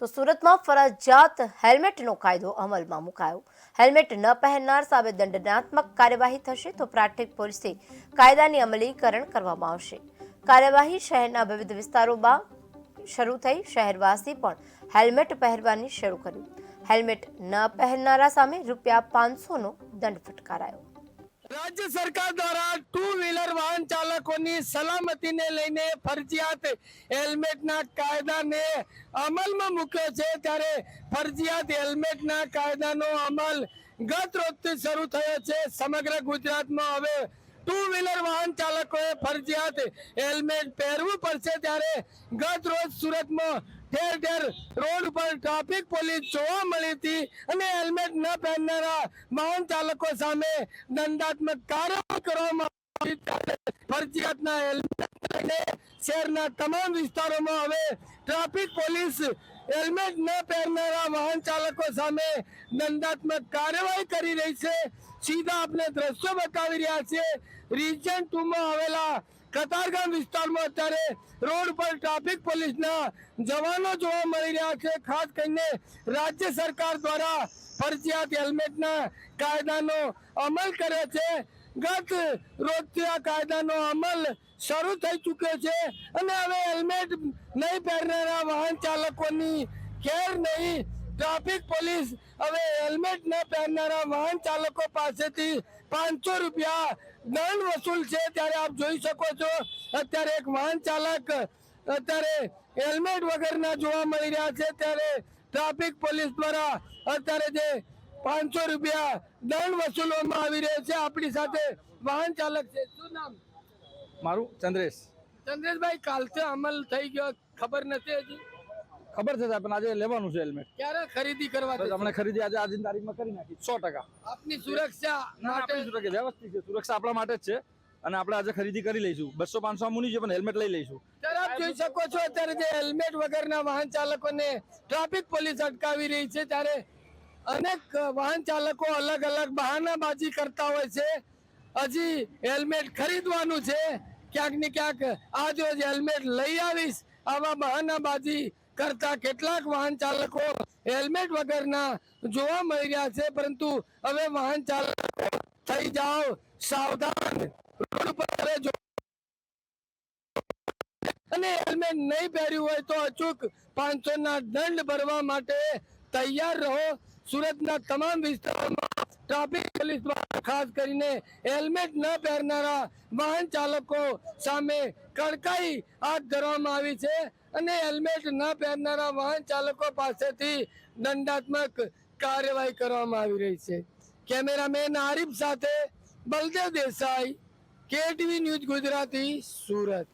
તો સુરતમાં ફરજિયાત હેલ્મેટનો કાયદો અમલમાં મુકાયો। હેલ્મેટ ન પહેરનાર સામે દંડનાત્મક કાર્યવાહી થશે તો ટ્રાફિક પોલીસે કાયદાની અમલીકરણ કરવામાં આવશે। કાર્યવાહી શહેરના વિવિધ વિસ્તારોમાં શરૂ થઈ। શહેરવાસી પણ હેલ્મેટ પહેરવાની શરૂ કર્યું। હેલ્મેટ ન પહેરનારા સામે ₹500નો દંડ ફટકારાયો। राज्य सरकार द्वारा टू व्हीलर वाहन चालकों की सलामती ने लईने फरजियात हेल्मेट ना कायदा ने अमल में मुक्यो छे। त्यारे फरजियात हेल्मेट ना कायदा नो अमल गत रोज शुरू थयो छे। समग्र गुजरात में हवे टू व्हीलर वाहन चालकों फरजियात हेल्मेट पहेरवू पड़शे। त्यारे गत रोज सूरत में ठेर ठेर रोड पर ट्राफिक पुलिस जोवा मळी थी अने हेल्मेट न पहेरनारा वाहन चालकों सामे दंडात्मक कार्यवाही करवामां આવી। फरजियातना हेल्मेट लईने शहरना तमाम विस्तारों में हवे ट्राफिक पुलिस हेल्मेट न पहेरनारा वाहन चालकों सामे दंडात्मक कार्यवाही करी रही है। सीधा अपने दृश्यों बतावी रह्या छे। रीजन 2 में आवेला कतारगाम विस्तार में अत्यारे रोड पर ट्राफिक पुलिस ना जवानों जोवा मळी रह्या छे। खास करीने राज्य सरकार द्वारा फरजियात हेल्मेट ना कायदा नो अमल करे छे। गत रोज आ कायदा नो अमल शुरू थई चुक्यो छे अने हवे हेल्मेट नहीं पहेरनारा वाहन चालकोनी खेर नहीं। ट्राफिक पुलिस हवे हेल्मेट न पहेरनारा वाहन चालकों पासेथी ₹500 दंड वसूल छे। त्यारे आप जोई शको छो अत्यारे एक वाहन चालक अत्यारे हेल्मेट वगरना जोवा मळी रह्या छे। त्यारे ट्राफिक पुलिस द्वारा अत्यारे जे ₹500 दंड वसूलवामां आवी रह्यो छे। आपणी साथे वाहन चालक छे, शुं नाम? मारू चंद्रेश। चंद्रेशभाई, कालથી अमल થઈ ગયો, ખબર નથી હજી? ખબર છે સાહેબ, પણ આજે લેવાનું છે હેલ્મેટ। ક્યારે ખરીદી કરવા બસ જશો? હમણાં ખરીદી આજે આજની તારીખમાં કરી નાખી 100%। આપની સુરક્ષા માટે આપણી સુરક્ષા વ્યવસ્થિત છે, સુરક્ષા આપણા માટે જ છે અને આપણે આજે ખરીદી કરી લઈશું। 200-500 મુની છે, પણ હેલ્મેટ લઈ લઈશું। ત્યારે આપ જોઈ શકો છો અત્યારે જે હેલ્મેટ વગરના વાહન ચાલકોને ટ્રાફિક પોલીસ અટકાવી રહી છે। ત્યારે અનેક વાહન ચાલકો અલગ અલગ બહાનાબાજી કરતા હોય છે। હજી હેલ્મેટ ખરીદવાનું છે, ક્યાંક ને ક્યાંક આજ રોજ હેલ્મેટ લઈ આવીશ આવા બહાનાબાજી કરતા કેટલાક વાહન ચાલકો હેલ્મેટ વગરના જોવા મળી રહ્યા છે। પરંતુ હવે વાહન ચાલકો થઈ જાઓ સાવધાન। રોડ પર અને હેલ્મેટ નહીં પહેર્યું હોય તો અચૂક 500 ના દંડ ભરવા માટે તૈયાર રહો। સુરતના તમામ વિસ્તારોમાં ટ્રાફિક પોલીસ દ્વારા ખાસ કરીને હેલ્મેટ ન પહેરનારા વાહન ચાલકો સામે કડકાઈ હાથ ધરવામાં આવી છે અને હેલ્મેટ ન પહેરનારા વાહન ચાલકો પાસેથી દંડાત્મક કાર્યવાહી કરવામાં આવી રહી છે। કેમેરામેન આરિફ સાથે બલદેવ દેસાઈ, KTV ન્યૂઝ ગુજરાતી, સુરત।